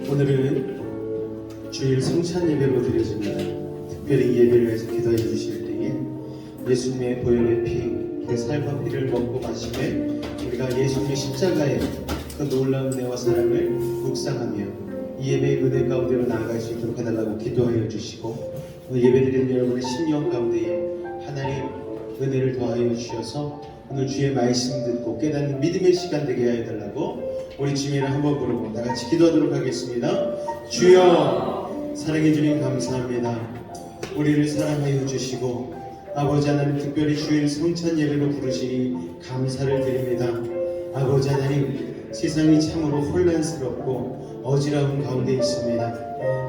오늘은 주일 성찬 예배로 드려집니다. 특별히 이 예배를 위해서 기도해 주실 때에 예수님의 보혈의 피, 그 살과 피를 먹고 마시되 우리가 예수님의 십자가의 그 놀라운 은혜와 사랑을 묵상하며 이 예배의 은혜 가운데로 나아갈 수 있도록 해달라고 기도하여 주시고, 오늘 예배드리는 여러분의 심령 가운데에 하나님 은혜를 더하여 주셔서 오늘 주의 말씀 듣고 깨닫는 믿음의 시간 되게 하여 달라고 우리 주님을 한번 부르고 다같이 기도하도록 하겠습니다. 주여, 사랑해 주님 감사합니다. 우리를 사랑하여 주시고 아버지 하나님 특별히 주일 성찬 예배로 부르시니 감사를 드립니다. 아버지 하나님, 세상이 참으로 혼란스럽고 어지러운 가운데 있습니다.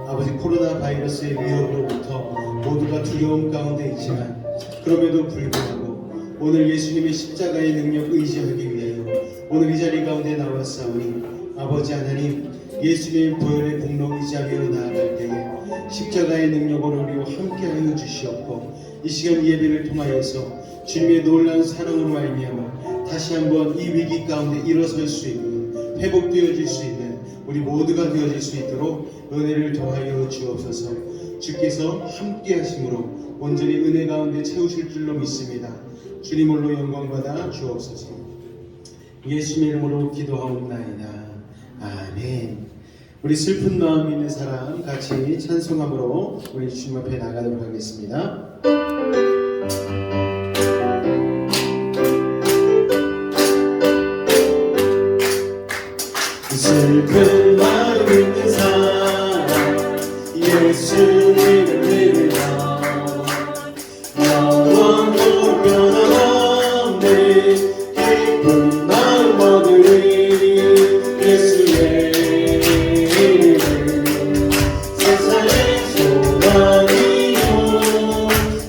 아버지, 코로나 바이러스의 위협으로부터 모두가 두려움 가운데 있지만 그럼에도 불구하고 오늘 예수님의 십자가의 능력 의지하기 위하여 오늘 이 자리 가운데 나왔사오니 아버지 하나님, 예수님의 보혈의 공로 의지하며 나아갈 때에 십자가의 능력으로 우리와 함께하여 주시옵고, 이 시간 예배를 통하여서 주님의 놀라운 사랑으로 말미암아 다시 한번 이 위기 가운데 일어설 수 있는, 회복되어질 수 있는 우리 모두가 되어질 수 있도록 은혜를 더하여 주옵소서. 주께서 함께 하심으로 온전히 은혜 가운데 채우실 줄로 믿습니다. 주님으로 영광받아 주옵소서. 예수님 이름으로 기도하옵나이다. 아멘. 우리 슬픈 마음 있는 사람 같이 찬송함으로 우리 주님 앞에 나가도록 하겠습니다. 슬픈 마음 있는 사람 예수님을 믿으라. 영원토록 변함없네 기쁜 마음 얻으리. 예수의 이름은 세상의 소망이요.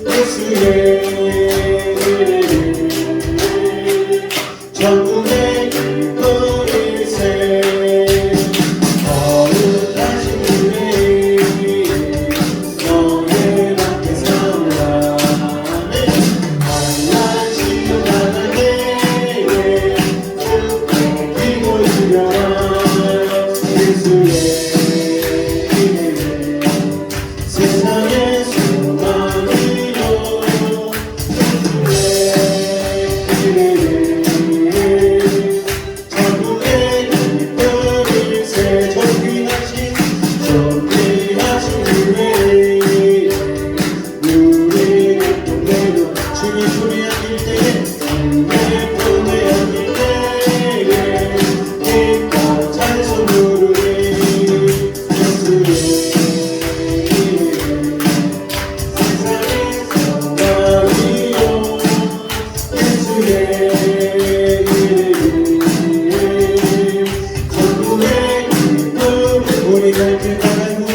예수의 이름은 전국의 기쁨일세. 우리가 지나가는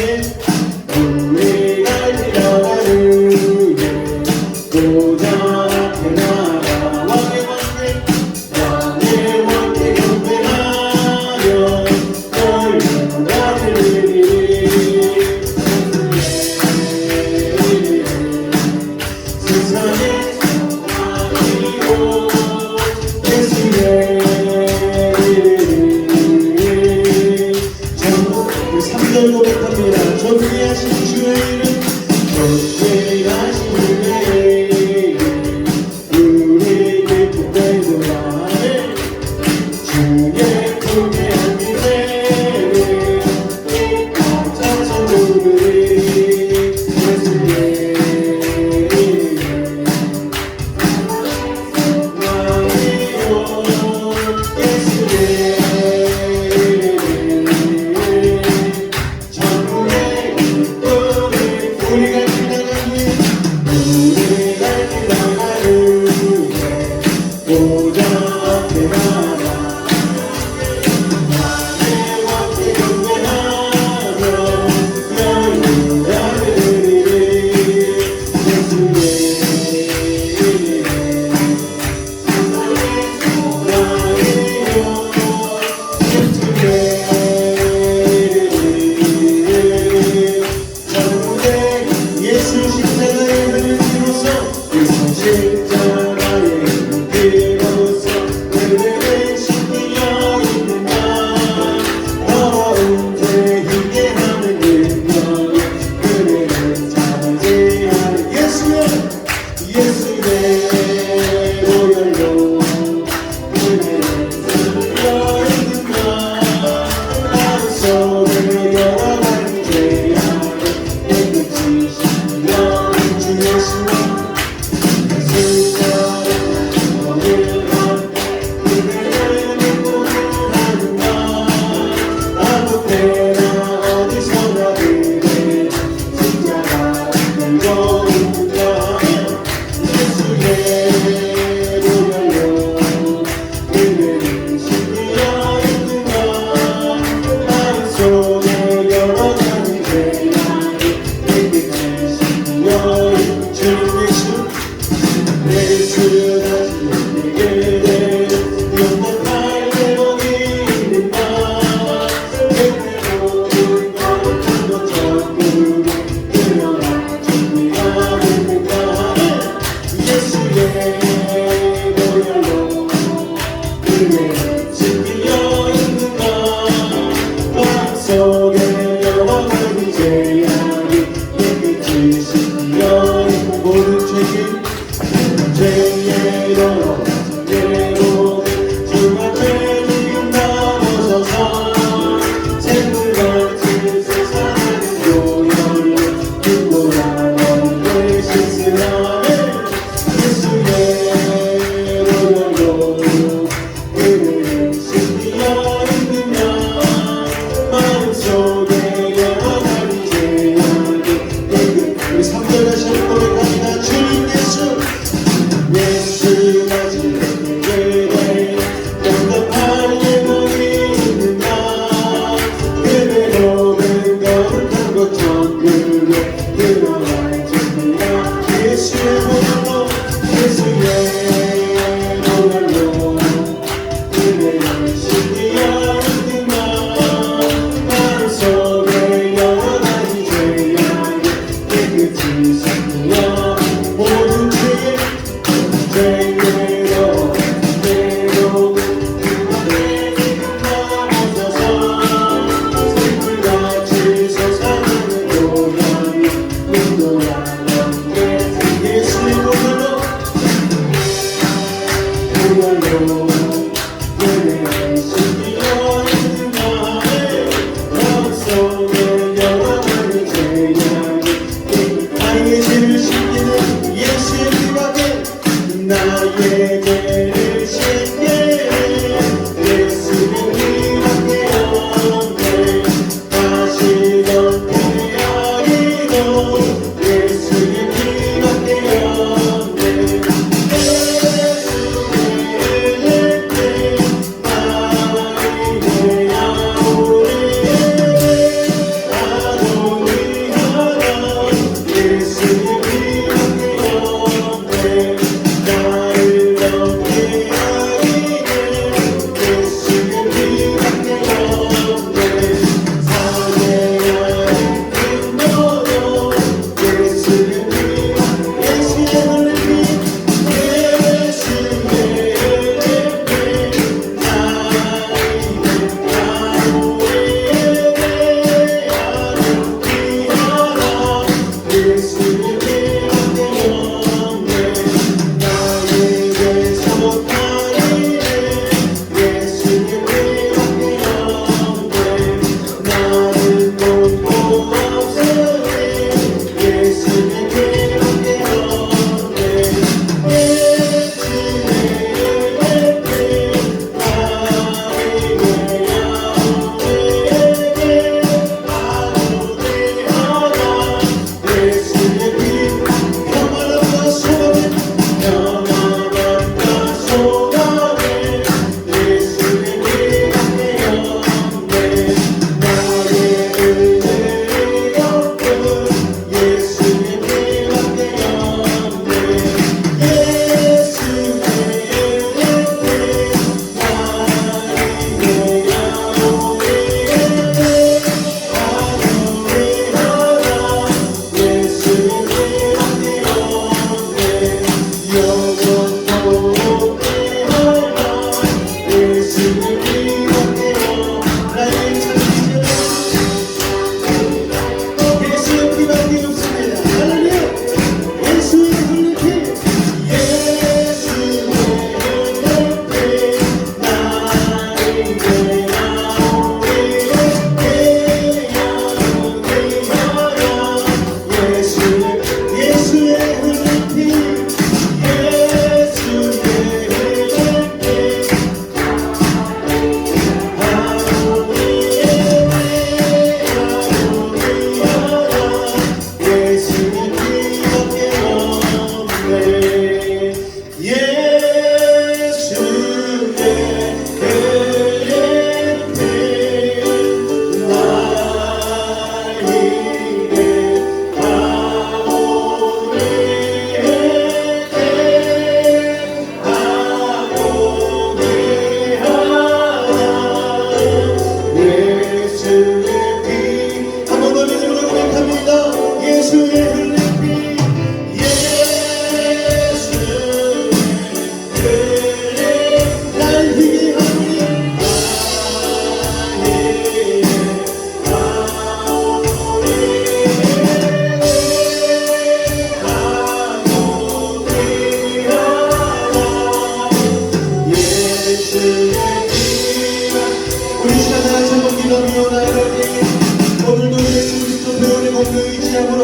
그 의지함으로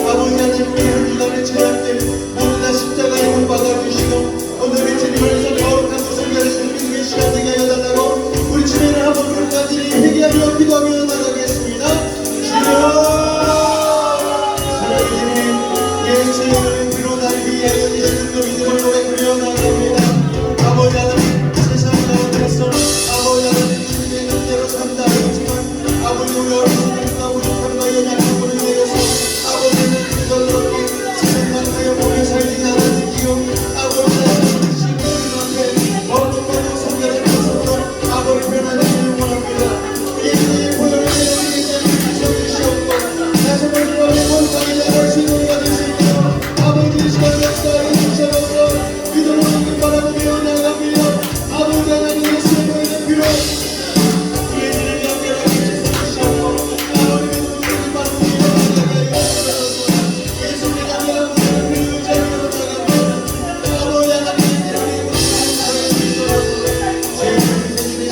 아버지 하나님께 한 주간의 제약들 모두 다 십자가에 못 박아주시고 오늘의 주님을 거룩한 것을 가르치는 믿음의 시간 되게 하여달라고 우리 주님을 한번 부르까지 회개하며 기도하며 나가겠습니다. 주님 예수의 이름의 피로 날 위하여 주시는 그 믿음을 고백하며 나갑니다. 아버지 하나님 세상 가운데서 아버지 하나님 주님의 뜻대로 산다 하지만 아버지 우리 어르신들과 부족함과 연약함을 위해서 아버지는 그걸로 세상만하여 몸에 살지 않았지요. 아버지 하나님 신부님 앞에 거룩하고 성결한 모습으로 아버지 변화되기를 원합니다. 예수의 보혈을 내리게 주시옵고 다시 한번 건강히 나갈 수 있는 가 되시며 아버지 시간 역사에 주셔서 믿음으로 바라보며 나갑니다. 아버지 하나님 예수의 보혈의 피로 우리들을 연결하게 해주시옵고 아버지 믿음을 받으며 나가게 하옵소서. 예수님 아버지 그 의자로 나갑니다. 아버지 하나님 예수님 사랑해 주시옵소서. 제 인생의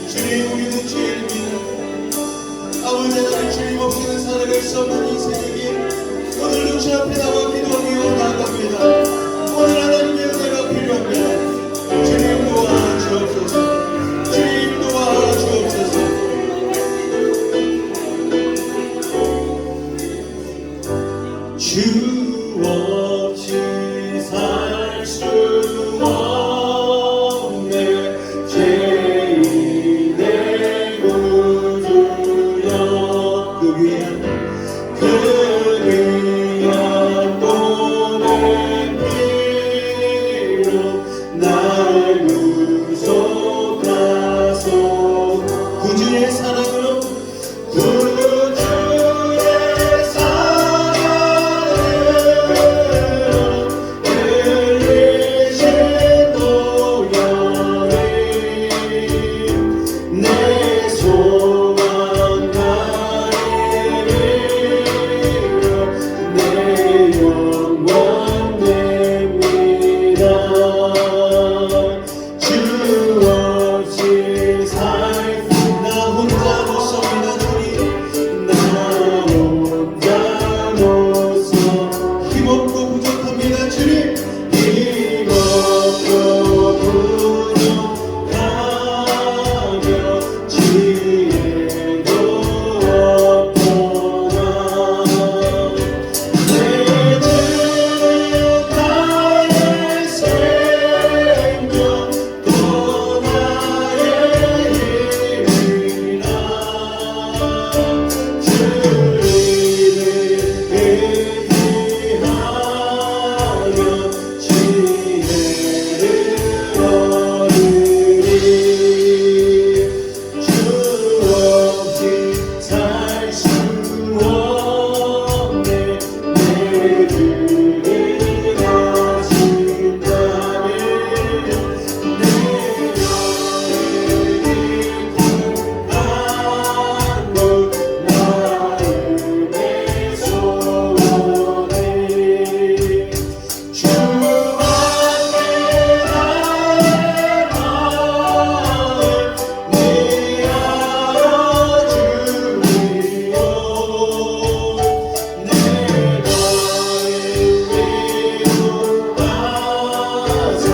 주님 우리는 죄인입니다. 아버지 하나님 주님 없이는 살아갈 수 없는 인생이기에 오늘도 주 앞에 나와 기도하며 나아갑니다. 오늘 하나님의 은혜가 필요합니다. 주님 도와주옵소서. 주님 도와주옵소서. 주 없이 살 수 없네 죄인의 구주여 그 귀한 보내 피로 날 구속하소. 구주의 사랑으로 구주의 사랑으로 흘리신 보혈이 내 소망 가리리로 내 영원 됩니다. 주 없이 살 나 혼자 못 섭니다. 주님 나 혼자 못 서 힘없고 부족합니다. 주님 힘없고 부족하며 지혜도 없구나. 내 주 나의 생명 또 나의 힘이라 주님을 의지하며 지혜를 얻으리. 주 없이 살 수 없네 내 주를 아신다면 내 영혼을 나의 소원에 주 앞에 나의 마음 위하여 주리요. 내 나의 위로하사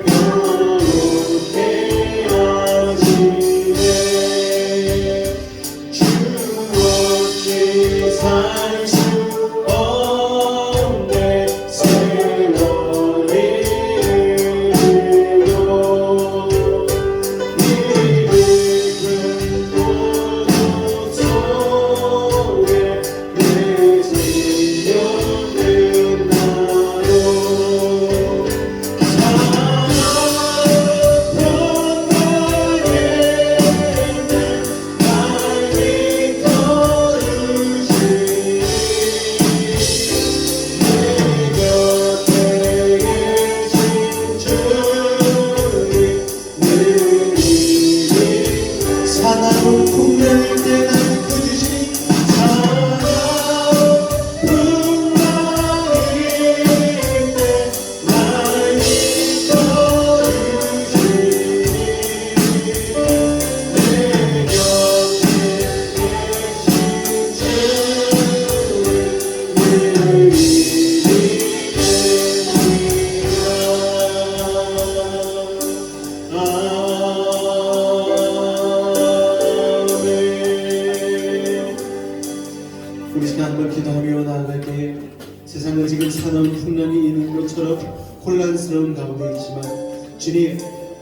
평온케 하시네. 주 없이 살 수 없네 세월이 흐르고 이 깊은 고독 속에 내 생명 끝나도 사랑하는 나에게 날 이끌으시니 내 곁에 계신 주님 늘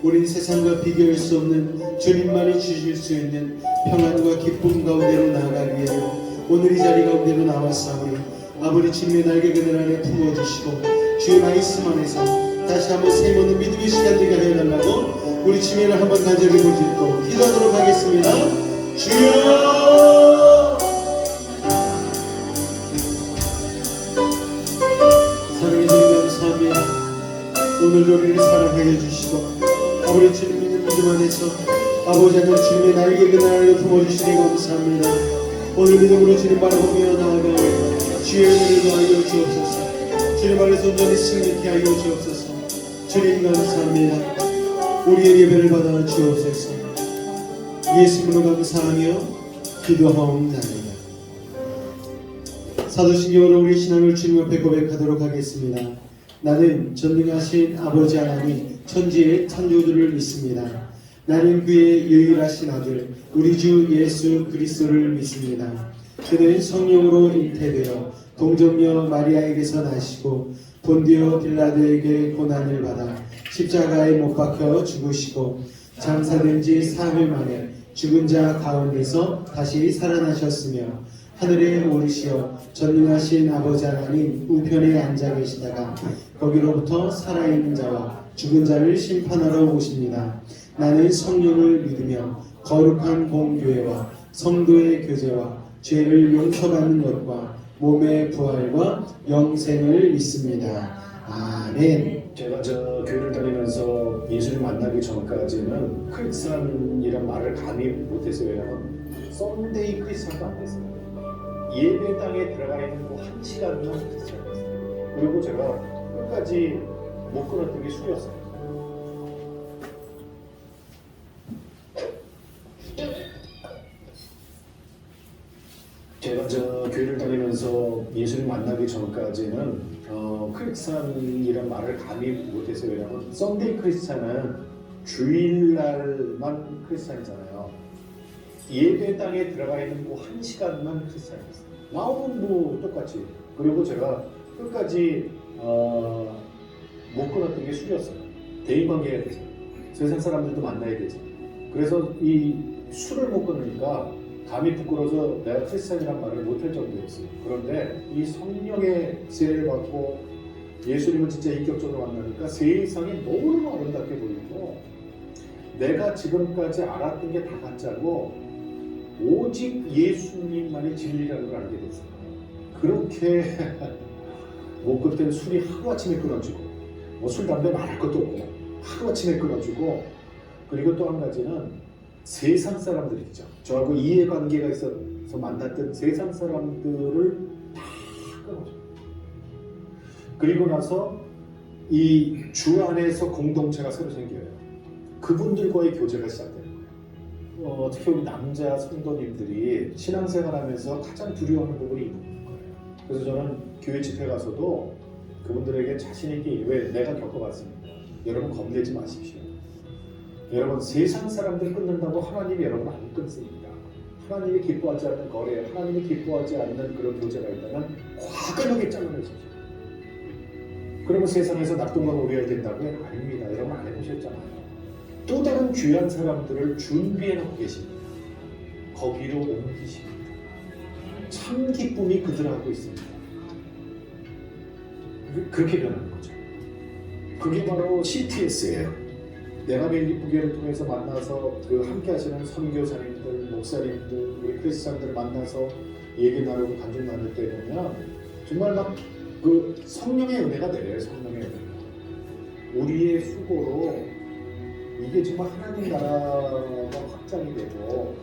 우린 세상과 비교할 수 없는 주님만이 주실 수 있는 평안과 기쁨 가운데로 나아가기 위해 오늘 이 자리 가운데로 나왔사오니 아버지 주님의 날개 그늘 안에 품어주시고 주의 말씀 안에서 다시 한번 세모는 믿음의 시간 되게 해달라고 우리 주님을 한번 간절히 부르짖고 기도하도록 하겠습니다. 주여 사랑해 주님 감사합니다. 오늘도 우리를 사랑하여 주시고 아버지 주님 믿는 믿음 안에서 아버지 하나님 주님의 날개 그늘 안에 품어주시니 감사합니다. 오늘 믿음으로 주님 바라보며 나아가며 주의 은혜를 더하여 주옵소서. 주님 안에서 온전히 승리케 하여 주옵소서. 주님 감사합니다. 우리의 예배를 받아 주옵소서. 예수님으로 감사하며 기도하옵나이다. 사도신경으로 우리 신앙을 주님 앞에 고백하도록 하겠습니다. 나는 전능하신 아버지 하나님 천지의 창조주를 믿습니다. 나는 그의 유일하신 아들 우리 주 예수 그리스도를 믿습니다. 그는 성령으로 잉태되어 동정녀 마리아에게서 나시고 본디오 빌라도에게 고난을 받아 십자가에 못 박혀 죽으시고 장사된 지 사흘 만에 죽은 자 가운데서 다시 살아나셨으며 하늘에 오르시어 전능하신 아버지 하나님 우편에 앉아 계시다가 거기로부터 살아있는 자와 죽은 자를 심판하러 오십니다. 나는 성령을 믿으며 거룩한 공교회와 성도의 교제와 죄를 용서받는 것과 몸의 부활과 영생을 믿습니다. 아멘. 제가 교회를 다니면서 예수를 만나기 전까지는 크리스찬이란 말을 감히 못했어요. 왜냐면 썬데이 크리스찬도 안 됐어요. 예배당에 들어가 있는 그 한 시간만 크리스찬이었어요. 그리고 제가 끝까지 못 끊었던 게 술이었어요. 제가 교회를 다니면서 예수를 만나기 전까지는 크리스찬이란 말을 감히 못했어요. 왜냐면 썬데이 크리스찬은 주일날만 크리스찬이잖아요. 예배당에 들어가 있는 그 한 시간만 크리스찬이었어요. 마음은 뭐 똑같이. 그리고 제가 끝까지 못 끊었던 게 술이었어요. 대인관계가 되죠. 세상 사람들도 만나야 되죠. 그래서 이 술을 못 끊으니까 감히 부끄러워서 내가 크리스찬이란 말을 못할 정도였어요. 그런데 이 성령의 세례를 받고 예수님을 진짜 인격적으로 만나니까 세상이 너무너무 아름답게 보이고 내가 지금까지 알았던 게 다 가짜고 오직 예수님만이 진리라는 걸 알게 됐어요. 그렇게 뭐 그때는 술이 하루아침에 끊어지고 뭐 술, 담배 말할 것도 없고 하루아침에 끊어지고 그리고 또 한 가지는 세상 사람들이죠. 저하고 이해관계가 있어서 만났던 세상 사람들을 다 끊어줘요. 그리고 나서 이 주 안에서 공동체가 새로 생겨요. 그분들과의 교제가 시작돼요. 특히 우리 남자 성도님들이 신앙생활하면서 가장 두려워하는 부분이 이 부분인 거예요. 그래서 저는 교회 집회 가서도 그분들에게 자신 있게 왜 내가 겪어봤습니다. 여러분 겁내지 마십시오. 여러분 세상 사람들 끊는다고 하나님이 여러분 안 끊습니다. 하나님이 기뻐하지 않는 거래, 하나님이 기뻐하지 않는 그런 교제가 있다면 과감하게 잘라내십시오. 그러면 세상에서 낙동강 오려야 된다고요? 아닙니다. 여러분 안 해보셨잖아요. 또 다른 귀한 사람들을 준비해 놓고 계십니다. 거기로 옮기십니다. 참 기쁨이 그들하고 있습니다. 그렇게 변하는 거죠. 그게 바로 CTS예요. 내가 매일 기쁘게를 통해서 만나서 그 함께 하시는 선교사님들, 목사님들, 우리 크리스찬들을 만나서 얘기 나누고 간증 나눌 때 보면 정말 막 그 성령의 은혜가 내려요. 성령의 은혜가. 우리의 수고로 이게 정말 하나님 나라가 확장이 되고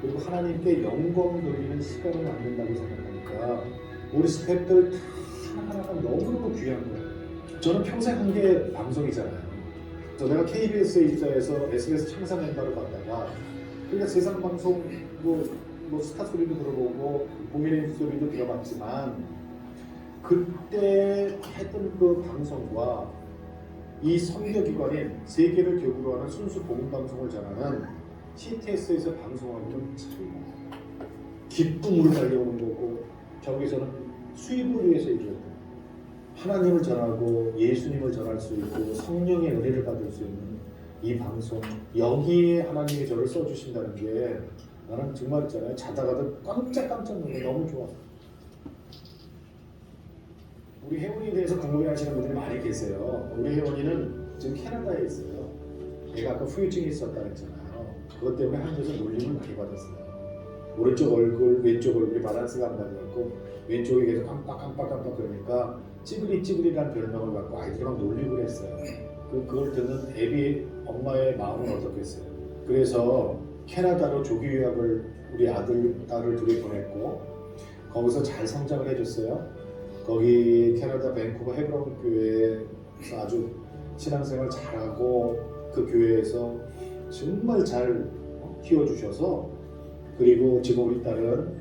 그리고 하나님께 영광 돌리는 시간을 만든다고 생각하니까 우리 스태프들 다 하나하나가 너무너무 귀한 거예요. 저는 평생 한 게 방송이잖아요. 내가 KBS에 입사해서 SBS 창사 멤버를 받다가 그러니까 세상 방송 뭐 스타 소리도 들어보고 국민의 소리도 들어봤지만 그때 했던 그 방송과 이 선교기관인 세계를 교구로 하는 순수 복음방송을 전하는 CTS에서 방송하고는 차이가 기쁨으로 달려오는 거고 저기서는 수입을 위해서 일을 해요. 하나님을 전하고 예수님을 전할 수 있고 성령의 은혜를 받을 수 있는 이 방송 여기에 하나님이 저를 써주신다는 게 나는 정말 있잖아요. 자다가도 깜짝깜짝 놀래 너무 좋아. 우리 혜원이에 대해서 궁금해하시는 분들이 많이 계세요. 우리 혜원이는 지금 캐나다에 있어요. 얘가 아까 후유증이 있었다 그랬잖아요. 그것 때문에 한국에서 놀림을 많이 받았어요. 오른쪽 얼굴, 왼쪽 얼굴이 바란스가 안 맞아갖고 왼쪽이 계속 깜빡깜빡깜빡 그러니까 찌그리찌그리라는 별명을 갖고 아이들이 막 놀리고 그랬어요. 그걸 듣는 애비 엄마의 마음은 어떻겠어요. 그래서 캐나다로 조기 유학을 우리 딸을 둘이 보냈고 거기서 잘 성장을 해줬어요. 거기 캐나다 밴쿠버 헤브론 교회에서 아주 신앙생활 잘하고 그 교회에서 정말 잘 키워주셔서 그리고 지금 우리 딸은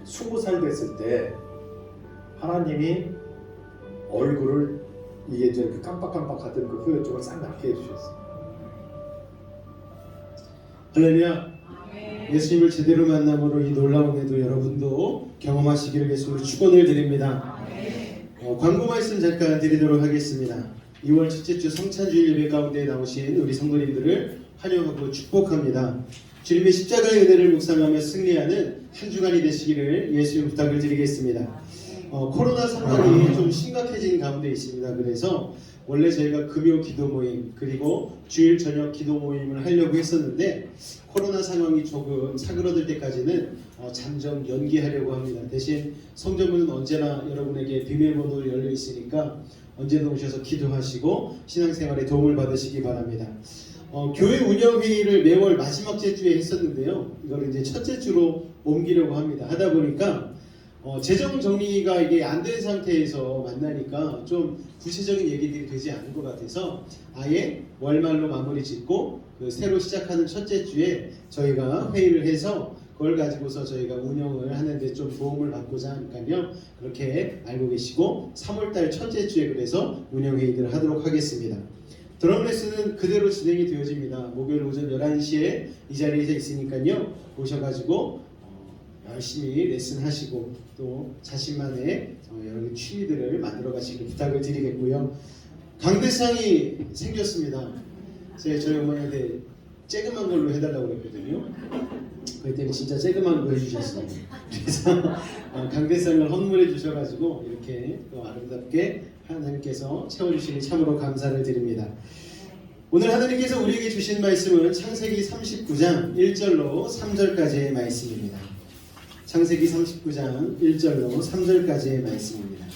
20살 됐을 때 하나님이 얼굴을 이게 이제 그 깜빡깜빡하던 그 후유증을 싹 낫게 해주셨어요. 할렐루야. 예수님을 제대로 만남으로 이 놀라운 애도 여러분도 경험하시기를 예수님으로 축원을 드립니다. 광고 말씀 잠깐 드리도록 하겠습니다. 2월 첫째 주 성찬주일 예배 가운데 나오신 우리 성도님들을 환영하고 축복합니다. 주님의 십자가의 은혜를 묵상하며 승리하는 한 주간이 되시기를 예수님 부탁을 드리겠습니다. 코로나 상황이 좀 심각해진 가운데 있습니다. 그래서 원래 저희가 금요 기도 모임 그리고 주일 저녁 기도 모임을 하려고 했었는데 코로나 상황이 조금 사그러들 때까지는 잠정 연기하려고 합니다. 대신 성전문은 언제나 여러분에게 비밀번호로 열려 있으니까 언제든 오셔서 기도하시고 신앙생활에 도움을 받으시기 바랍니다. 교회 운영회의를 매월 마지막 주에 했었는데요. 이걸 이제 첫째 주로 옮기려고 합니다. 하다 보니까 재정 정리가 이게 안 된 상태에서 만나니까 좀 구체적인 얘기들이 되지 않은 것 같아서 아예 월말로 마무리 짓고 그 새로 시작하는 첫째 주에 저희가 회의를 해서 그걸 가지고서 저희가 운영을 하는데 좀 도움을 받고자 하니까요. 그렇게 알고 계시고 3월달 첫째 주에 그래서 운영회의들을 하도록 하겠습니다. 드럼 레슨은 그대로 진행이 되어집니다. 목요일 오전 11시에 이 자리에서 있으니까요. 오셔가지고 열심히 레슨하시고 또 자신만의 여러 취미들을 만들어 가시길 부탁을 드리겠고요. 강대상이 생겼습니다. 저희 어머니한테 쬐그만 걸로 해달라고 그랬거든요. 그랬더니 진짜 쬐그만 거 해주셨어요. 그래서 강대상을 헌물해 주셔가지고 이렇게 또 아름답게 하나님께서 채워주시니 참으로 감사를 드립니다. 오늘 하나님께서 우리에게 주신 말씀은 창세기 39장 1절로 3절까지의 말씀입니다. 창세기 39장 1절로 3절까지의 말씀입니다.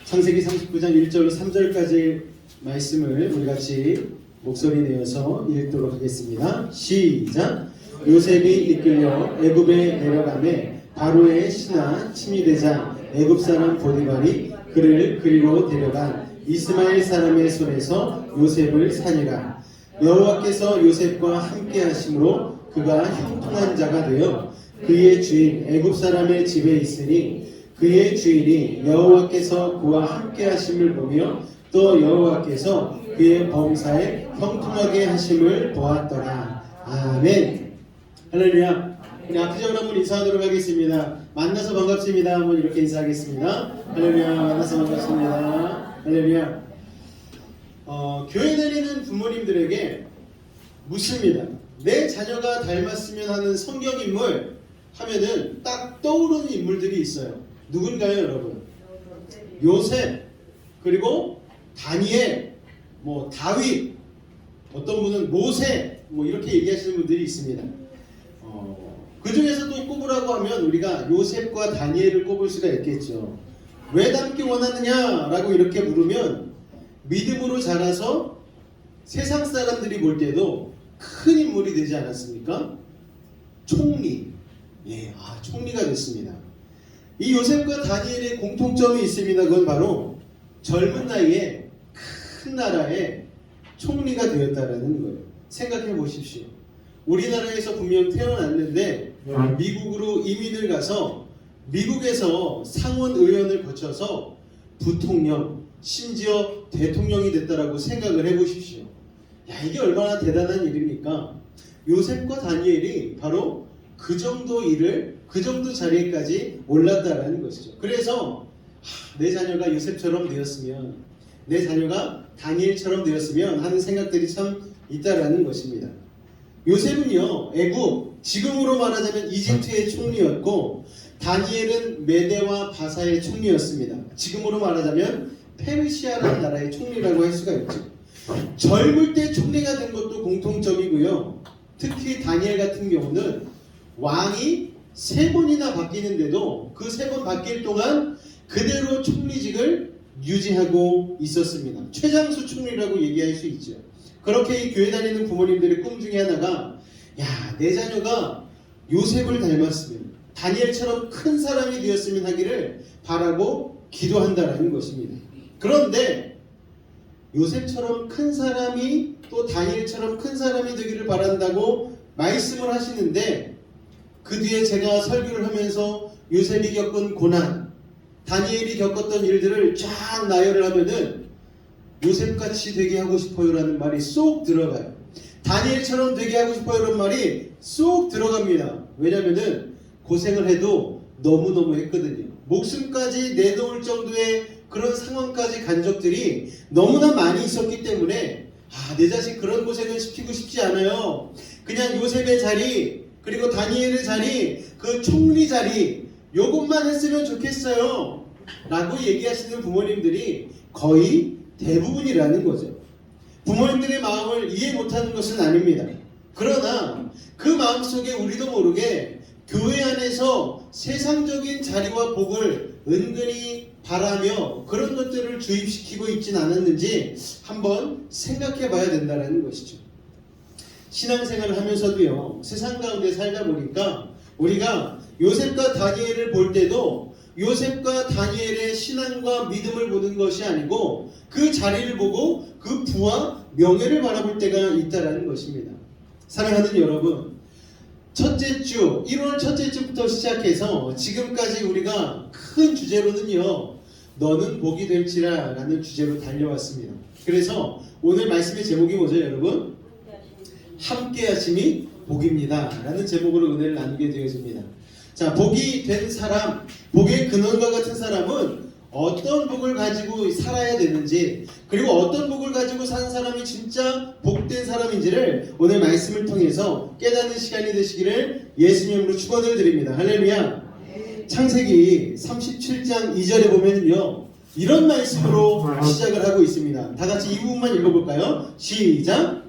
창세기 39장 1절로 3절까지의 말씀을 우리 같이 목소리 내어서 읽도록 하겠습니다. 시작! 요셉이 이끌려 애굽에 내려가매 바로의 신하 치미대장 애굽 사람 보디발이 그를 그리로 데려간 이스마엘 사람의 손에서 요셉을 사니라. 여호와께서 요셉과 함께 하심으로 그가 형통한 자가 되어 그의 주인 애굽 사람의 집에 있으니 그의 주인이 여호와께서 그와 함께 하심을 보며 또 여호와께서 그의 범사에 형통하게 하심을 보았더라. 아멘. 할렐루야. 우리 앞으로 한번 인사하도록 하겠습니다. 만나서 반갑습니다. 한번 이렇게 인사하겠습니다. 할렐루야. 만나서 반갑습니다. 할렐루야. 교회 다니는 부모님들에게 묻습니다. 내 자녀가 닮았으면 하는 성경 인물 하면은 딱 떠오르는 인물들이 있어요. 누군가요, 여러분? 요셉, 그리고 다니엘, 다윗, 어떤 분은 모세, 이렇게 얘기하시는 분들이 있습니다. 그 중에서도 꼽으라고 하면 우리가 요셉과 다니엘을 꼽을 수가 있겠죠. 왜 닮기 원하느냐라고 이렇게 물으면 믿음으로 자라서 세상 사람들이 볼 때도 큰 인물이 되지 않았습니까? 총리. 총리가 됐습니다. 이 요셉과 다니엘의 공통점이 있습니다. 그건 바로 젊은 나이에 큰 나라의 총리가 되었다라는 거예요. 생각해 보십시오. 우리나라에서 분명 태어났는데 미국으로 이민을 가서 미국에서 상원 의원을 거쳐서 부통령, 심지어 대통령이 됐다라고 생각을 해보십시오. 이게 얼마나 대단한 일입니까? 요셉과 다니엘이 바로 그 정도 일을 그 정도 자리에까지 올랐다라는 것이죠. 그래서 내 자녀가 요셉처럼 되었으면, 내 자녀가 다니엘처럼 되었으면 하는 생각들이 참 있다라는 것입니다. 요셉은요, 애굽, 지금으로 말하자면 이집트의 총리였고, 다니엘은 메대와 바사의 총리였습니다. 지금으로 말하자면 페르시아라는 나라의 총리라고 할 수가 있죠. 젊을 때 총리가 된 것도 공통점이고요. 특히 다니엘 같은 경우는 왕이 3번이나 바뀌는데도 그 3번 바뀔 동안 그대로 총리직을 유지하고 있었습니다. 최장수 총리라고 얘기할 수 있죠. 그렇게 이 교회 다니는 부모님들의 꿈 중에 하나가, 야, 내 자녀가 요셉을 닮았으면, 다니엘처럼 큰 사람이 되었으면 하기를 바라고 기도한다라는 것입니다. 그런데 요셉처럼 큰 사람이 또 다니엘처럼 큰 사람이 되기를 바란다고 말씀을 하시는데, 그 뒤에 제가 설교를 하면서 요셉이 겪은 고난, 다니엘이 겪었던 일들을 쫙 나열을 하면은 요셉같이 되게 하고 싶어요라는 말이 쏙 들어가요. 다니엘처럼 되게 하고 싶어요라는 말이 쏙 들어갑니다. 왜냐면은 고생을 해도 너무너무 했거든요. 목숨까지 내놓을 정도의 그런 상황까지 간 적들이 너무나 많이 있었기 때문에, 내 자식 그런 고생을 시키고 싶지 않아요. 그냥 요셉의 자리, 그리고 다니엘의 자리, 그 총리 자리, 요것만 했으면 좋겠어요 라고 얘기하시는 부모님들이 거의 대부분이라는 거죠. 부모님들의 마음을 이해 못하는 것은 아닙니다. 그러나 그 마음속에 우리도 모르게 교회 안에서 세상적인 자리와 복을 은근히 바라며 그런 것들을 주입시키고 있진 않았는지 한번 생각해 봐야 된다는 것이죠. 신앙생활을 하면서도요, 세상 가운데 살다 보니까 우리가 요셉과 다니엘을 볼 때도 요셉과 다니엘의 신앙과 믿음을 보는 것이 아니고 그 자리를 보고 그 부와 명예를 바라볼 때가 있다라는 것입니다. 사랑하는 여러분, 첫째 주, 1월 첫째 주부터 시작해서 지금까지 우리가 큰 주제로는요, 너는 복이 될지라 라는 주제로 달려왔습니다. 그래서 오늘 말씀의 제목이 뭐죠, 여러분? 함께 하심이 복입니다 라는 제목으로 은혜를 나누게 되어집니다. 자, 복이 된 사람, 복의 근원과 같은 사람은 어떤 복을 가지고 살아야 되는지, 그리고 어떤 복을 가지고 사는 사람이 진짜 복된 사람인지를 오늘 말씀을 통해서 깨닫는 시간이 되시기를 예수님 이름으로 축원을 드립니다. 할렐루야. 창세기 37장 2절에 보면요, 이런 말씀으로 시작을 하고 있습니다. 다 같이 이 부분만 읽어볼까요? 시작.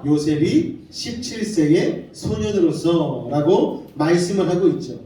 요셉이 17세의 소년으로서 라고 말씀을 하고 있죠.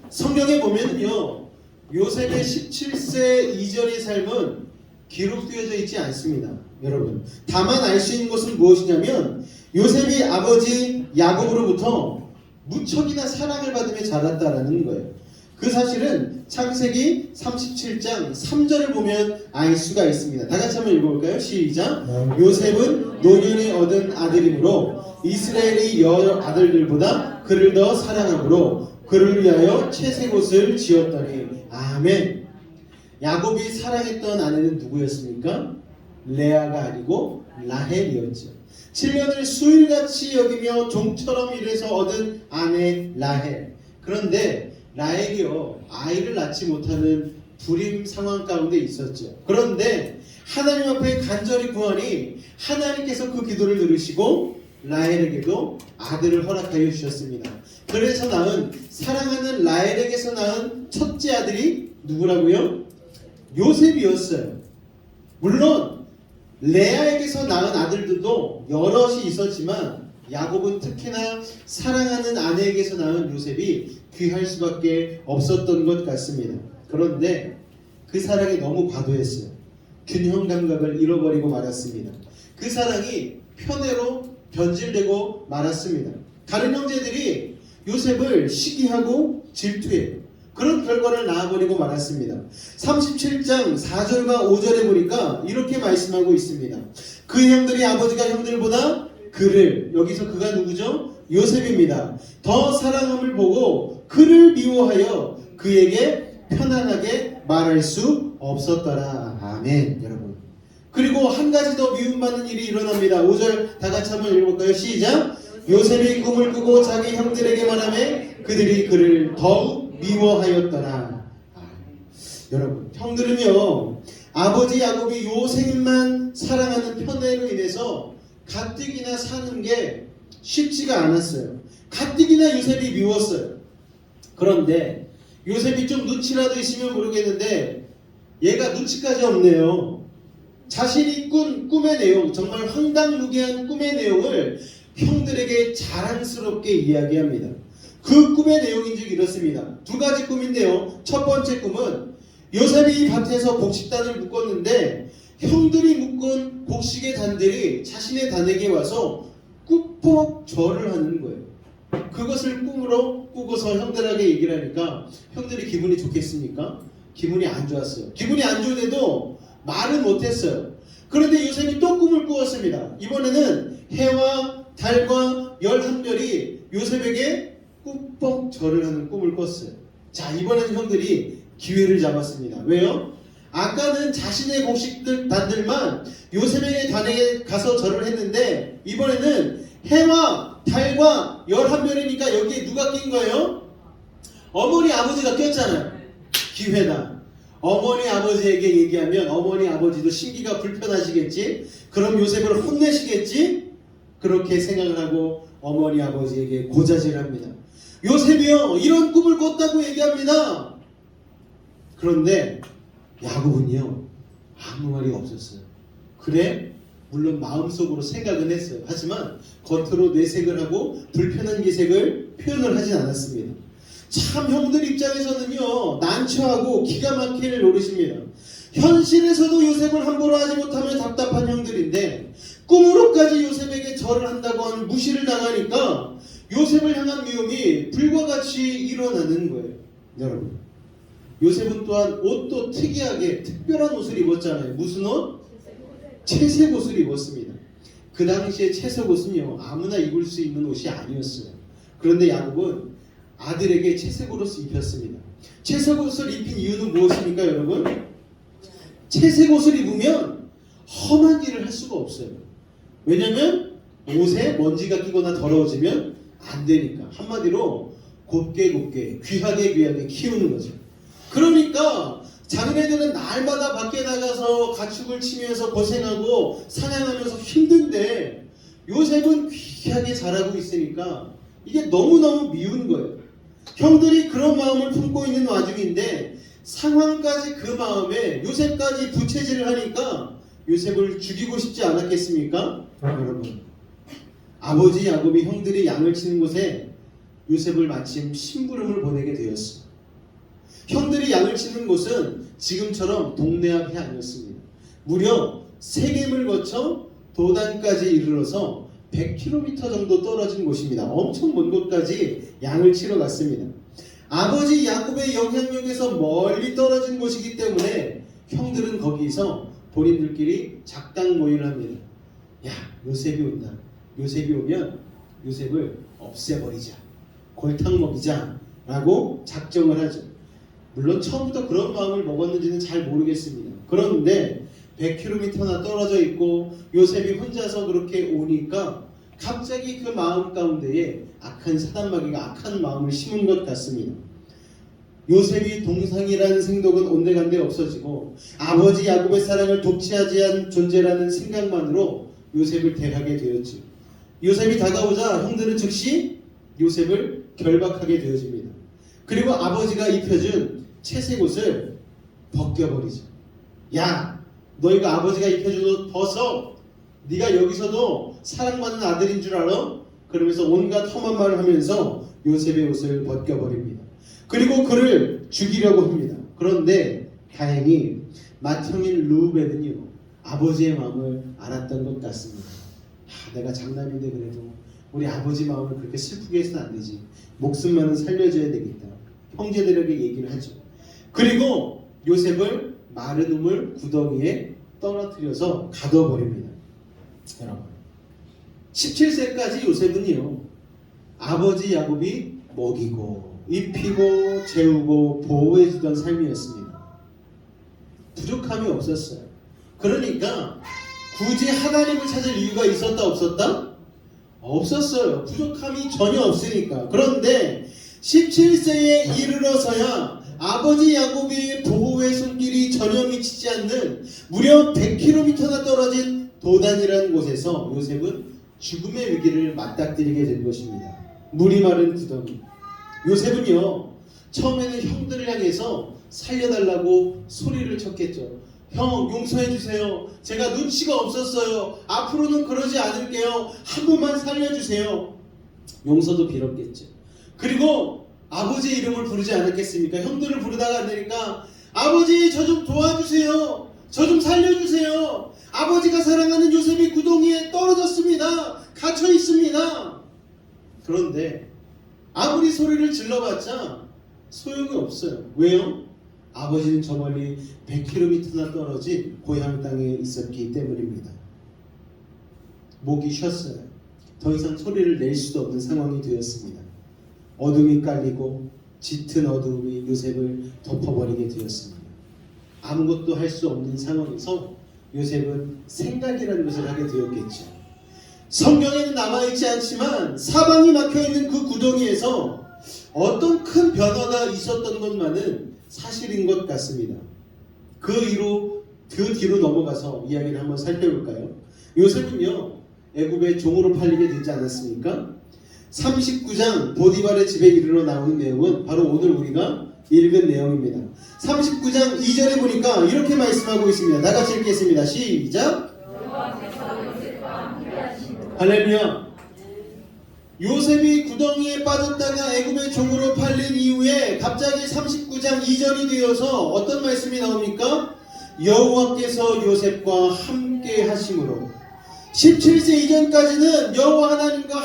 성경에 보면요, 요셉의 17세 이전의 삶은 기록되어져 있지 않습니다. 여러분, 다만 알 수 있는 것은 무엇이냐면 요셉이 아버지 야곱으로부터 무척이나 사랑을 받으며 자랐다라는 거예요. 그 사실은 창세기 37장 3절을 보면 알 수가 있습니다. 다 같이 한번 읽어볼까요? 시작. 요셉은 노년에 얻은 아들이므로 이스라엘의 여러 아들들보다 그를 더 사랑하므로 그를 위하여 채색 옷을 지었더니. 아멘. 야곱이 사랑했던 아내는 누구였습니까? 레아가 아니고 라헬이었죠. 7년을 수일같이 여기며 종처럼 일해서 얻은 아내 라헬. 그런데 라헬이요, 아이를 낳지 못하는 불임 상황 가운데 있었죠. 그런데 하나님 앞에 간절히 구하니 하나님께서 그 기도를 들으시고 라헬에게도 아들을 허락하여 주셨습니다. 그래서 낳은, 사랑하는 라헬에게서 낳은 첫째 아들이 누구라고요? 요셉이었어요. 물론 레아에게서 낳은 아들들도 여럿이 있었지만 야곱은 특히나 사랑하는 아내에게서 낳은 요셉이 귀할 수밖에 없었던 것 같습니다. 그런데 그 사랑이 너무 과도했어요. 균형 감각을 잃어버리고 말았습니다. 그 사랑이 편애로 변질되고 말았습니다. 다른 형제들이 요셉을 시기하고 질투해요. 그런 결과를 낳아버리고 말았습니다. 37장 4절과 5절에 보니까 이렇게 말씀하고 있습니다. 그 형들이 아버지가 형들보다 그를, 여기서 그가 누구죠? 요셉입니다. 더 사랑함을 보고 그를 미워하여 그에게 편안하게 말할 수 없었더라. 아멘. 여러분, 그리고 한 가지 더 미움받는 일이 일어납니다. 5절 다 같이 한번 읽어볼까요? 시작. 요셉이 꿈을 꾸고 자기 형들에게 말하며 그들이 그를 더욱 미워하였더라. 여러분, 형들은요, 아버지 야곱이 요셉만 사랑하는 편애로 인해서 가뜩이나 사는 게 쉽지가 않았어요. 가뜩이나 요셉이 미웠어요. 그런데 요셉이 좀 눈치라도 있으면 모르겠는데 얘가 눈치까지 없네요. 자신이 꾼 꿈의 내용, 정말 황당무계한 꿈의 내용을 형들에게 자랑스럽게 이야기합니다. 그 꿈의 내용인 즉 이렇습니다. 두 가지 꿈인데요. 첫 번째 꿈은 요셉이 밭에서 곡식단을 묶었는데 형들이 묶은 곡식의 단들이 자신의 단에게 와서 꾹뻑 절을 하는 거예요. 그것을 꿈으로 꾸고서 형들에게 얘기를 하니까 형들이 기분이 좋겠습니까? 기분이 안 좋았어요. 기분이 안 좋은데도 말은 못했어요. 그런데 요셉이 또 꿈을 꾸었습니다. 이번에는 해와 달과 11별이 요셉에게 꾹뻑 절을 하는 꿈을 꿨어요. 자, 이번에는 형들이 기회를 잡았습니다. 왜요? 아까는 자신의 곡식들 단들만 요셉의 단에 가서 절을 했는데 이번에는 해와 달과 11별이니까 여기에 누가 낀 거예요? 어머니 아버지가 꼈잖아요. 기회다. 어머니 아버지에게 얘기하면 어머니 아버지도 심기가 불편하시겠지. 그럼 요셉을 혼내시겠지. 그렇게 생각을 하고 어머니 아버지에게 고자질합니다. 요셉이요, 이런 꿈을 꿨다고 얘기합니다. 그런데 야곱은요, 아무 말이 없었어요. 그래? 물론 마음속으로 생각은 했어요. 하지만 겉으로 내색을 하고 불편한 기색을 표현을 하진 않았습니다. 참 형들 입장에서는요, 난처하고 기가 막힐 노릇입니다. 현실에서도 요셉을 함부로 하지 못하면 답답한 형들인데 꿈으로까지 요셉에게 절을 한다고 하는 무시를 당하니까 요셉을 향한 미움이 불과 같이 일어나는 거예요. 여러분, 요셉은 또한 옷도 특이하게 특별한 옷을 입었잖아요. 무슨 옷? 채색 옷을 입었습니다. 그 당시에 채색 옷은요, 아무나 입을 수 있는 옷이 아니었어요. 그런데 야곱은 아들에게 채색 옷을 입혔습니다. 채색 옷을 입힌 이유는 무엇입니까, 여러분? 채색 옷을 입으면 험한 일을 할 수가 없어요. 왜냐면 옷에 먼지가 끼거나 더러워지면 안 되니까. 한마디로 곱게 귀하게 키우는 거죠. 그러니까 자기네들은 날마다 밖에 나가서 가축을 치면서 고생하고 사냥하면서 힘든데 요셉은 귀하게 자라고 있으니까 이게 너무너무 미운 거예요. 형들이 그런 마음을 품고 있는 와중인데 상황까지 그 마음에 요셉까지 부채질을 하니까 요셉을 죽이고 싶지 않았겠습니까? 여러분, 아버지 야곱이 형들이 양을 치는 곳에 요셉을 마침 심부름을 보내게 되었어요. 형들이 양을 치는 곳은 지금처럼 동네 앞이 아니었습니다. 무려 세겜을 거쳐 도단까지 이르러서 100km 정도 떨어진 곳입니다. 엄청 먼 곳까지 양을 치러 갔습니다. 아버지 야곱의 영향력에서 멀리 떨어진 곳이기 때문에 형들은 거기서 본인들끼리 작당 모의를 합니다. 야, 요셉이 온다. 요셉이 오면 요셉을 없애버리자. 골탕 먹이자. 라고 작정을 하죠. 물론 처음부터 그런 마음을 먹었는지는 잘 모르겠습니다. 그런데 100km나 떨어져 있고 요셉이 혼자서 그렇게 오니까 갑자기 그 마음 가운데에 악한 사단마귀가 악한 마음을 심은 것 같습니다. 요셉이 동상이라는 생독은 온데간데 없어지고 아버지 야곱의 사랑을 독취하지 않은 존재라는 생각만으로 요셉을 대하게 되었죠. 요셉이 다가오자 형들은 즉시 요셉을 결박하게 되어집니다. 그리고 아버지가 입혀준 채색 옷을 벗겨버리죠. 야, 너 이거 아버지가 입혀준 옷 벗어. 네가 여기서도 사랑받는 아들인 줄 알아? 그러면서 온갖 험한 말을 하면서 요셉의 옷을 벗겨버립니다. 그리고 그를 죽이려고 합니다. 그런데 다행히 맏형인 르우벤은요, 아버지의 마음을 알았던 것 같습니다. 내가 장남인데 그래도 우리 아버지 마음을 그렇게 슬프게 해서는 안 되지. 목숨만은 살려줘야 되겠다. 형제들에게 얘기를 하죠. 그리고 요셉을 마른 우물 구덩이에 떨어뜨려서 가둬버립니다. 여러분, 17세까지 요셉은요, 아버지 야곱이 먹이고 입히고 재우고 보호해주던 삶이었습니다. 부족함이 없었어요. 그러니까 굳이 하나님을 찾을 이유가 있었다 없었다? 없었어요. 부족함이 전혀 없으니까. 그런데 17세에 이르러서야 아버지 야곱의 보호의 손길이 전혀 미치지 않는 무려 100km나 떨어진 도단이라는 곳에서 요셉은 죽음의 위기를 맞닥뜨리게 된 것입니다. 물이 마른 구덩이. 요셉은요, 처음에는 형들을 향해서 살려달라고 소리를 쳤겠죠. 형, 용서해 주세요. 제가 눈치가 없었어요. 앞으로는 그러지 않을게요. 한 번만 살려주세요. 용서도 빌었겠죠. 그리고 아버지의 이름을 부르지 않았겠습니까? 형들을 부르다가 안 되니까 아버지, 저 좀 도와주세요. 저 좀 살려주세요. 아버지가 사랑하는 요셉이 구덩이에 떨어졌습니다. 갇혀 있습니다. 그런데 아무리 소리를 질러봤자 소용이 없어요. 왜요? 아버지는 저 멀리 100km나 떨어진 고향 땅에 있었기 때문입니다. 목이 쉬었어요. 더 이상 소리를 낼 수도 없는 상황이 되었습니다. 어둠이 깔리고 짙은 어둠이 요셉을 덮어버리게 되었습니다. 아무것도 할 수 없는 상황에서 요셉은 생각이라는 것을 하게 되었겠죠. 성경에는 남아있지 않지만 사방이 막혀있는 그 구덩이에서 어떤 큰 변화가 있었던 것만은 사실인 것 같습니다. 그 뒤로 넘어가서 이야기를 한번 살펴볼까요? 요셉은요, 애굽의 종으로 팔리게 되지 않았습니까? 39장 보디발의 집에 이르러 나오는 내용은 바로 오늘 우리가 읽은 내용입니다. 39장 2절에 보니까 이렇게 말씀하고 있습니다. 다 같이 읽겠습니다. 시작. 할렐루야. 요셉이 구덩이에 빠졌다가 애굽의 종으로 팔린 이후에 갑자기 39장 2절이 되어서 어떤 말씀이 나옵니까? 여호와께서 요셉과 함께 하심으로. 17세 이전까지는 여호와 하나님과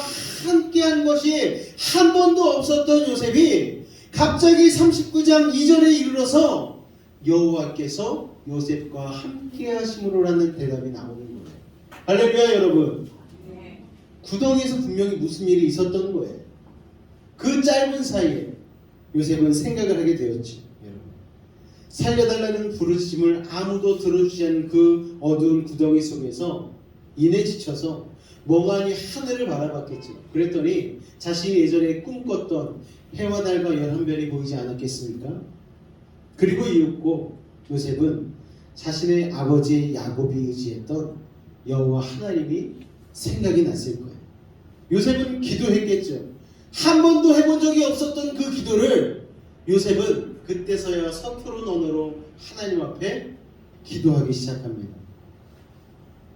함께한 것이 한 번도 없었던 요셉이 갑자기 39장 2절에 이르러서 여호와께서 요셉과 함께 하심으로라는 대답이 나오는 거예요. 할렐루야 여러분. 구덩이에서 분명히 무슨 일이 있었던 거예요. 그 짧은 사이에 요셉은 생각을 하게 되었지. 여러분. 살려달라는 부르짖음을 아무도 들어주지 않는 그 어두운 구덩이 속에서 인에 지쳐서 멍하니 하늘을 바라봤겠죠. 그랬더니 자신이 예전에 꿈꿨던 해와 달과 11별이 보이지 않았겠습니까? 그리고 이윽고 요셉은 자신의 아버지 야곱이 의지했던 여호와 하나님이 생각이 났을 거예요. 요셉은 기도했겠죠. 한 번도 해본 적이 없었던 그 기도를 요셉은 그때서야 서투른 언어로 하나님 앞에 기도하기 시작합니다.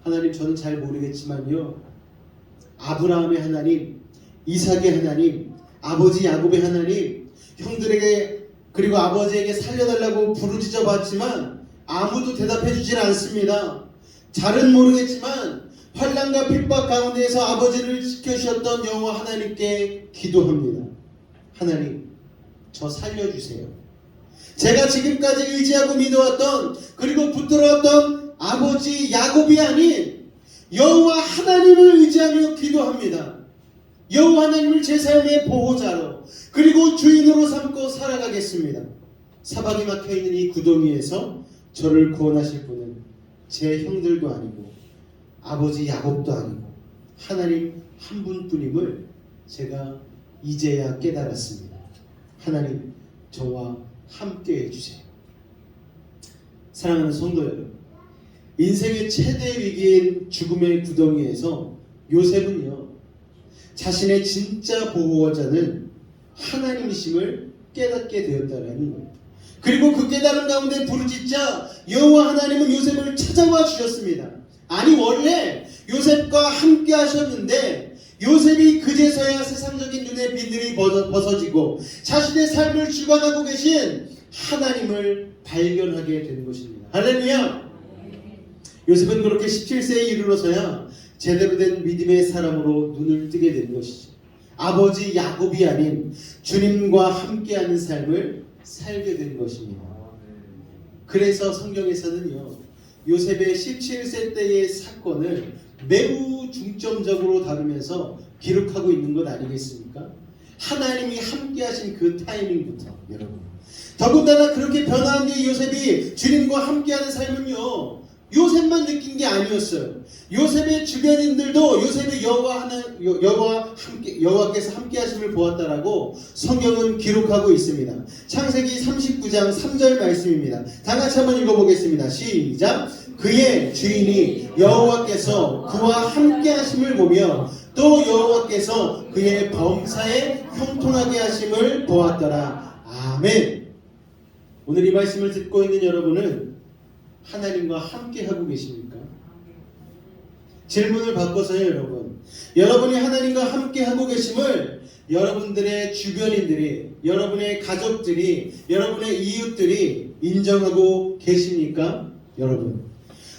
하나님, 저는 잘 모르겠지만요, 아브라함의 하나님, 이삭의 하나님, 아버지 야곱의 하나님, 형들에게 그리고 아버지에게 살려달라고 부르짖어 봤지만 아무도 대답해 주질 않습니다. 잘은 모르겠지만 환난과 핍박 가운데에서 아버지를 지켜주셨던 여호와 하나님께 기도합니다. 하나님, 저 살려주세요. 제가 지금까지 의지하고 믿어왔던 그리고 붙들어왔던 아버지 야곱이 아닌 여호와 하나님을 의지하며 기도합니다. 여호와 하나님을 제 삶의 보호자로 그리고 주인으로 삼고 살아가겠습니다. 사방이 막혀있는 이 구덩이에서 저를 구원하실 분은 제 형들도 아니고 아버지 야곱도 아니고 하나님 한 분뿐임을 제가 이제야 깨달았습니다. 하나님, 저와 함께 해주세요. 사랑하는 성도 여러분, 인생의 최대 위기인 죽음의 구덩이에서 요셉은요, 자신의 진짜 보호자는 하나님이심을 깨닫게 되었다는 거예요. 그리고 그 깨달음 가운데 부르짖자 여호와 하나님은 요셉을 찾아와 주셨습니다. 아니, 원래 요셉과 함께 하셨는데 요셉이 그제서야 세상적인 눈의 비늘이 벗어지고 자신의 삶을 주관하고 계신 하나님을 발견하게 된 것입니다. 할렐루야. 요셉은 그렇게 17세에 이르러서야 제대로 된 믿음의 사람으로 눈을 뜨게 된 것이죠. 아버지 야곱이 아닌 주님과 함께하는 삶을 살게 된 것입니다. 그래서 성경에서는요, 요셉의 17세 때의 사건을 매우 중점적으로 다루면서 기록하고 있는 것 아니겠습니까? 하나님이 함께하신 그 타이밍부터 여러분. 더군다나 그렇게 변화한 뒤 요셉이 주님과 함께하는 삶은요, 요셉만 느낀 게 아니었어요. 요셉의 주변인들도 요셉의 여호와께서 함께 하심을 보았다라고 성경은 기록하고 있습니다. 창세기 39장 3절 말씀입니다. 다 같이 한번 읽어보겠습니다. 시작. 그의 주인이 여호와께서 그와 함께 하심을 보며 또 여호와께서 그의 범사에 형통하게 하심을 보았더라. 아멘. 오늘 이 말씀을 듣고 있는 여러분은 하나님과 함께 하고 계십니까? 질문을 바꿔서요, 여러분. 여러분이 하나님과 함께 하고 계심을 여러분들의 주변인들이, 여러분의 가족들이, 여러분의 이웃들이 인정하고 계십니까? 여러분.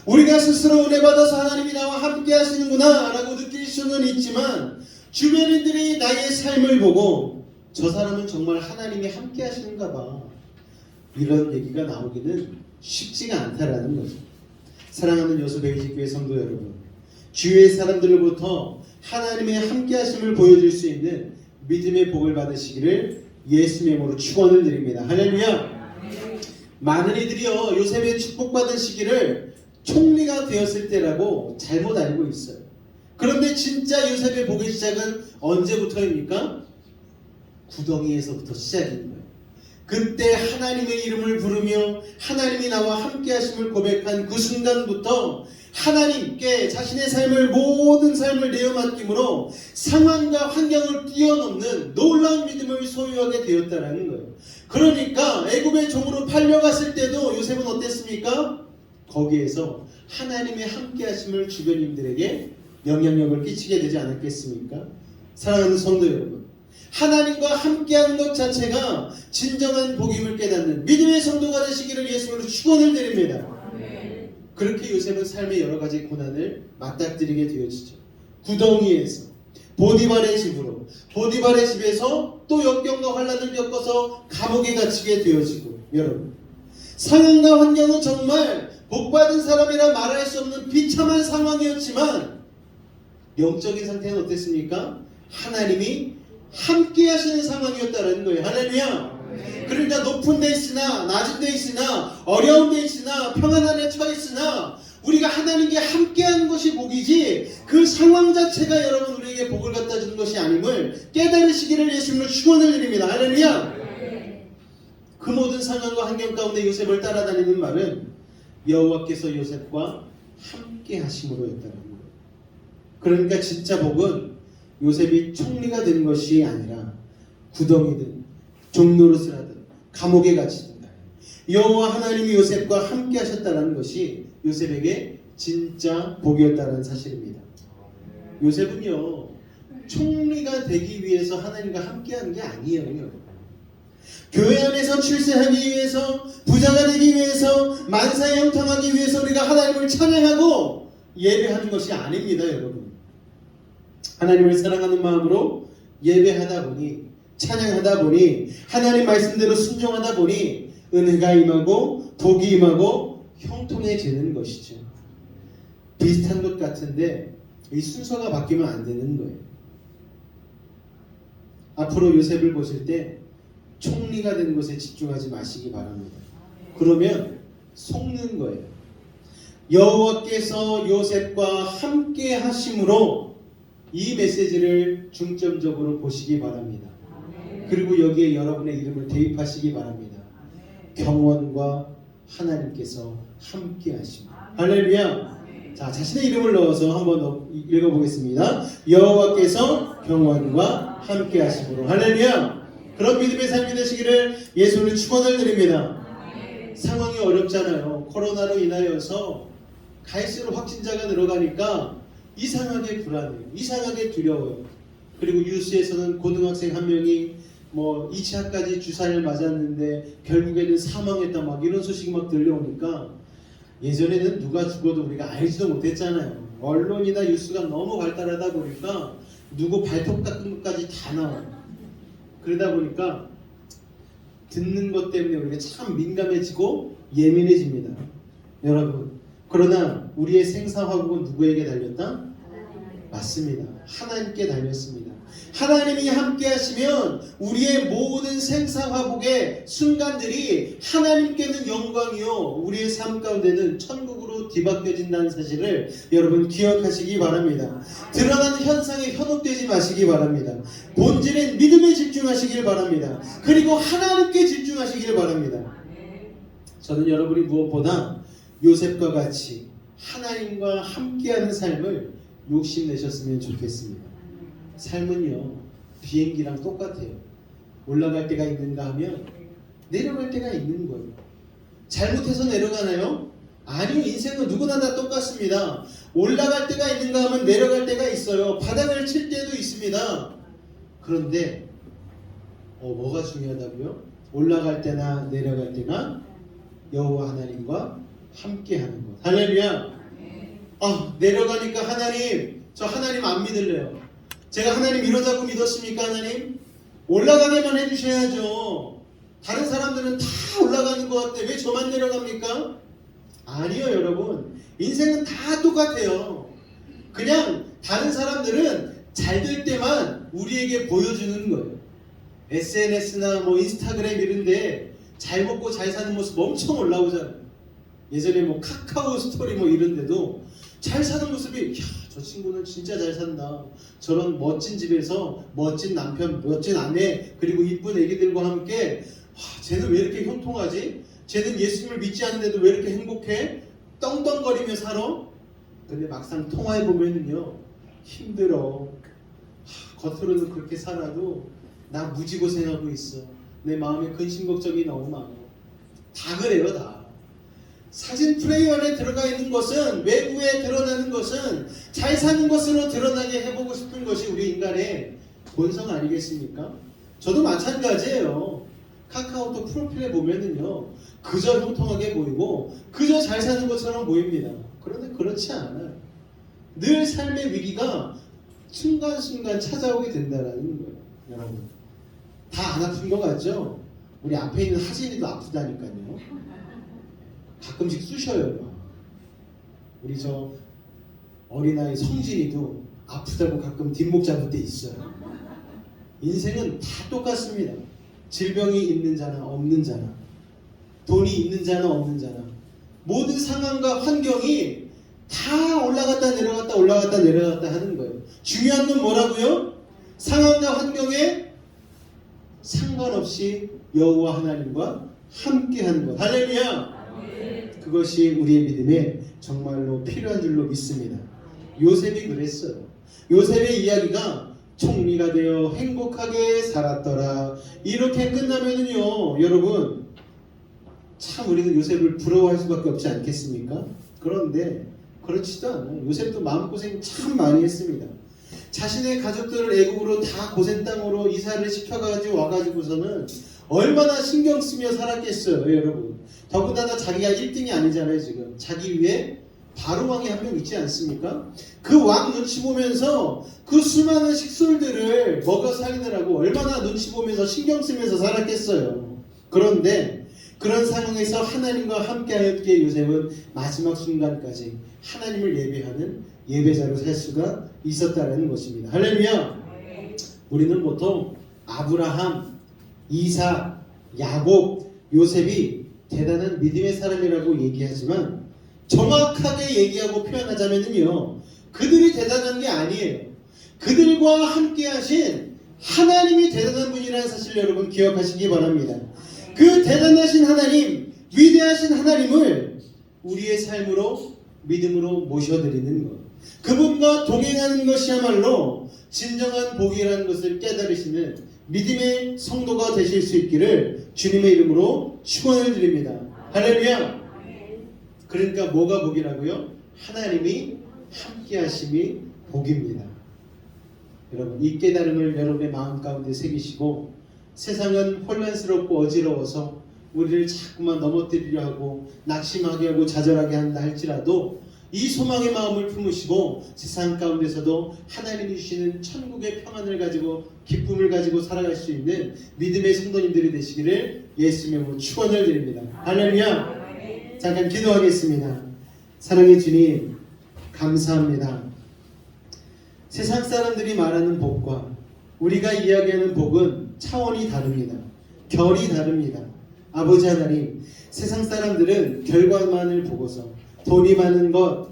우리가 스스로 은혜 받아서 하나님이 나와 함께 하시는구나 라고 느낄 수는 있지만 주변인들이 나의 삶을 보고 저 사람은 정말 하나님이 함께 하시는가 봐, 이런 얘기가 나오기는 쉽지가 않다라는 거죠. 사랑하는 여수베이직교회 성도 여러분, 주위의 사람들로부터 하나님의 함께 하심을 보여줄 수 있는 믿음의 복을 받으시기를 예수님의 이름으로 축원을 드립니다. 할렐루야. 많은 이들이요, 요셉의 축복받은 시기를 총리가 되었을 때라고 잘못 알고 있어요. 그런데 진짜 요셉의 복의 시작은 언제부터입니까? 구덩이에서부터 시작인 거예요. 그때 하나님의 이름을 부르며 하나님이 나와 함께 하심을 고백한 그 순간부터 하나님께 자신의 모든 삶을 내어 맡김으로 상황과 환경을 뛰어넘는 놀라운 믿음을 소유하게 되었다라는 거예요. 그러니까 애굽의 종으로 팔려갔을 때도 요셉은 어땠습니까? 거기에서 하나님의 함께 하심을 주변인들에게 영향력을 끼치게 되지 않았겠습니까? 사랑하는 성도 여러분, 하나님과 함께하는 것 자체가 진정한 복임을 깨닫는 믿음의 성도가 되시기를 예수님으로 축원을 드립니다. 그렇게 요셉은 삶의 여러 가지 고난을 맞닥뜨리게 되어지죠. 구덩이에서, 보디발의 집으로, 보디발의 집에서 또 역경과 환난을 겪어서 감옥에 갇히게 되어지고, 여러분, 상황과 환경은 정말 복받은 사람이라 말할 수 없는 비참한 상황이었지만 영적인 상태는 어땠습니까? 하나님이 함께 하시는 상황이었다는 거예요. 할렐루야. 그러니까 높은 데 있으나 낮은 데 있으나 어려운 데 있으나 평안 안에 처해 있으나 우리가 하나님께 함께하는 것이 복이지 그 상황 자체가 여러분 우리에게 복을 갖다 주는 것이 아님을 깨달으시기를 예수님으로 축원을 드립니다. 할렐루야. 그 모든 상황과 환경 가운데 요셉을 따라다니는 말은 여호와께서 요셉과 함께 하심으로 했다는 거예요. 그러니까 진짜 복은 요셉이 총리가 된 것이 아니라 구덩이든 종노릇을 하든 감옥에 갇히든 여호와 하나님이 요셉과 함께 하셨다는 것이 요셉에게 진짜 복이었다는 사실입니다. 요셉은요, 총리가 되기 위해서 하나님과 함께하는 게 아니에요. 교회 안에서 출세하기 위해서, 부자가 되기 위해서, 만사에 형통하기 위해서 우리가 하나님을 찬양하고 예배하는 것이 아닙니다, 여러분. 하나님을 사랑하는 마음으로 예배하다 보니, 찬양하다 보니, 하나님 말씀대로 순종하다 보니 은혜가 임하고 복이 임하고 형통해지는 것이죠. 비슷한 것 같은데 이 순서가 바뀌면 안 되는 거예요. 앞으로 요셉을 보실 때 총리가 된 것에 집중하지 마시기 바랍니다. 그러면 속는 거예요. 여호와께서 요셉과 함께 하심으로 이 메시지를 중점적으로 보시기 바랍니다. 그리고 여기에 여러분의 이름을 대입하시기 바랍니다. 경원과 하나님께서 함께 하십니다. 할렐루야. 자, 자신의 이름을 넣어서 한번 읽어보겠습니다. 여호와께서 경원과 함께 하심으로. 할렐루야. 그런 믿음의 삶이 되시기를 예수를 축원을 드립니다. 상황이 어렵잖아요. 코로나로 인하여서 갈수록 확진자가 늘어가니까 이상하게 불안해요. 이상하게 두려워요. 그리고 뉴스에서는 고등학생 한 명이 2차까지 주사를 맞았는데 결국에는 사망했다 막 이런 소식이 막 들려오니까 예전에는 누가 죽어도 우리가 알지도 못했잖아요. 언론이나 뉴스가 너무 발달하다 보니까 누구 발톱 깎은 것까지 다 나와요. 그러다 보니까 듣는 것 때문에 우리가 참 민감해지고 예민해집니다. 여러분, 그러나 우리의 생사화복은 누구에게 달렸다? 맞습니다. 하나님께 달렸습니다. 하나님이 함께 하시면 우리의 모든 생사화복의 순간들이 하나님께는 영광이요, 우리의 삶 가운데는 천국으로 계속 뒤바뀌어진다는 사실을 여러분 기억하시기 바랍니다. 드러나는 현상에 현혹되지 마시기 바랍니다. 본질엔 믿음에 집중하시길 바랍니다. 그리고 하나님께 집중하시길 바랍니다. 저는 여러분이 무엇보다 요셉과 같이 하나님과 함께하는 삶을 욕심내셨으면 좋겠습니다. 삶은요, 비행기랑 똑같아요. 올라갈 때가 있는가 하면 내려갈 때가 있는 거예요. 잘못해서 내려가나요? 아니요, 인생은 누구나 다 똑같습니다. 올라갈 때가 있는가 하면 내려갈 때가 있어요. 바닥을 칠 때도 있습니다. 그런데 뭐가 중요하다고요? 올라갈 때나 내려갈 때나 여호와 하나님과 함께하는 것. 할렐루야. 내려가니까 하나님, 저 하나님 안 믿을래요. 제가 하나님 이러자고 믿었습니까? 하나님? 올라가게만 해주셔야죠. 다른 사람들은 다 올라가는 것 같아. 왜 저만 내려갑니까? 아니요, 여러분. 인생은 다 똑같아요. 그냥 다른 사람들은 잘 될 때만 우리에게 보여주는 거예요. SNS나 인스타그램 이런데 잘 먹고 잘 사는 모습 엄청 올라오잖아요. 예전에 카카오 스토리 이런데도 잘 사는 모습이, 저 친구는 진짜 잘 산다. 저런 멋진 집에서 멋진 남편, 멋진 아내, 그리고 이쁜 애기들과 함께, 쟤는 왜 이렇게 형통하지? 쟤는 예수님을 믿지 않는데도 왜 이렇게 행복해? 떵떵거리며 살아? 근데 막상 통화해보면요, 힘들어. 겉으로는 그렇게 살아도 나 무지고생하고 있어. 내 마음에 근심 걱정이 너무 많아. 다 그래요, 다. 사진 프레임 안에 들어가 있는 것은, 외부에 드러나는 것은 잘 사는 것으로 드러나게 해보고 싶은 것이 우리 인간의 본성 아니겠습니까? 저도 마찬가지예요. 카카오톡 프로필에 보면은요, 그저 형통하게 보이고 그저 잘 사는 것처럼 보입니다. 그런데 그렇지 않아요. 늘 삶의 위기가 순간순간 찾아오게 된다는 거예요. 여러분, 다 안 아픈 것 같죠? 우리 앞에 있는 하진이도 아프다니까요. 가끔씩 쑤셔요. 우리 저 어린아이 성진이도 아프다고 가끔 뒷목 잡을 때 있어요. 인생은 다 똑같습니다. 질병이 있는 자나 없는 자나, 돈이 있는 자나 없는 자나, 모든 상황과 환경이 다 올라갔다 내려갔다 올라갔다 내려갔다 하는 거예요. 중요한 건 뭐라고요? 상황과 환경에 상관없이 여호와 하나님과 함께하는 것. 할렐루야. 그것이 우리의 믿음에 정말로 필요한 줄로 믿습니다. 요셉이 그랬어요. 요셉의 이야기가 총리가 되어 행복하게 살았더라. 이렇게 끝나면은요, 여러분, 참 우리는 요셉을 부러워할 수밖에 없지 않겠습니까? 그런데 그렇지도 않아요. 요셉도 마음고생 참 많이 했습니다. 자신의 가족들을 애국으로 다 고센 땅으로 이사를 시켜가지고 와가지고서는 얼마나 신경 쓰며 살았겠어요, 여러분. 더군다나 자기가 1등이 아니잖아요, 지금. 자기 위에 바로 왕이 한 명 있지 않습니까? 그 왕 눈치 보면서 그 수많은 식솔들을 먹여 살리느라고 얼마나 눈치 보면서 신경 쓰면서 살았겠어요. 그런데 그런 상황에서 하나님과 함께하였기에 요셉은 마지막 순간까지 하나님을 예배하는 예배자로 살 수가 있었다는 것입니다. 할렐루야. 우리는 보통 아브라함, 이삭, 야곱, 요셉이 대단한 믿음의 사람이라고 얘기하지만 정확하게 얘기하고 표현하자면요, 그들이 대단한 게 아니에요. 그들과 함께 하신 하나님이 대단한 분이라는 사실 여러분 기억하시기 바랍니다. 그 대단하신 하나님, 위대하신 하나님을 우리의 삶으로 믿음으로 모셔드리는 것, 그분과 동행하는 것이야말로 진정한 복이라는 것을 깨달으시는 믿음의 성도가 되실 수 있기를 주님의 이름으로 축원을 드립니다. 할렐루야. 그러니까 뭐가 복이라고요? 하나님이 함께 하심이 복입니다. 여러분, 이 깨달음을 여러분의 마음 가운데 새기시고, 세상은 혼란스럽고 어지러워서 우리를 자꾸만 넘어뜨리려 하고 낙심하게 하고 좌절하게 한다 할지라도 이 소망의 마음을 품으시고 세상 가운데서도 하나님이 주시는 천국의 평안을 가지고 기쁨을 가지고 살아갈 수 있는 믿음의 성도님들이 되시기를 예수님의 이름으로 축원을 드립니다. 할렐루야. 잠깐 기도하겠습니다. 사랑의 주님, 감사합니다. 세상 사람들이 말하는 복과 우리가 이야기하는 복은 차원이 다릅니다. 결이 다릅니다. 아버지 하나님, 세상 사람들은 결과만을 보고서 돈이 많은 것,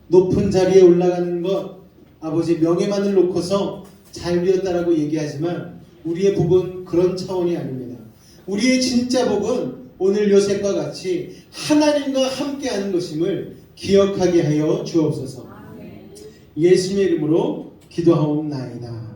높은 자리에 올라가는 것, 아버지 명예만을 놓고서 잘 되었다라고 얘기하지만 우리의 복은 그런 차원이 아닙니다. 우리의 진짜 복은 오늘 요셉과 같이 하나님과 함께하는 것임을 기억하게 하여 주옵소서. 예수님의 이름으로 기도하옵나이다.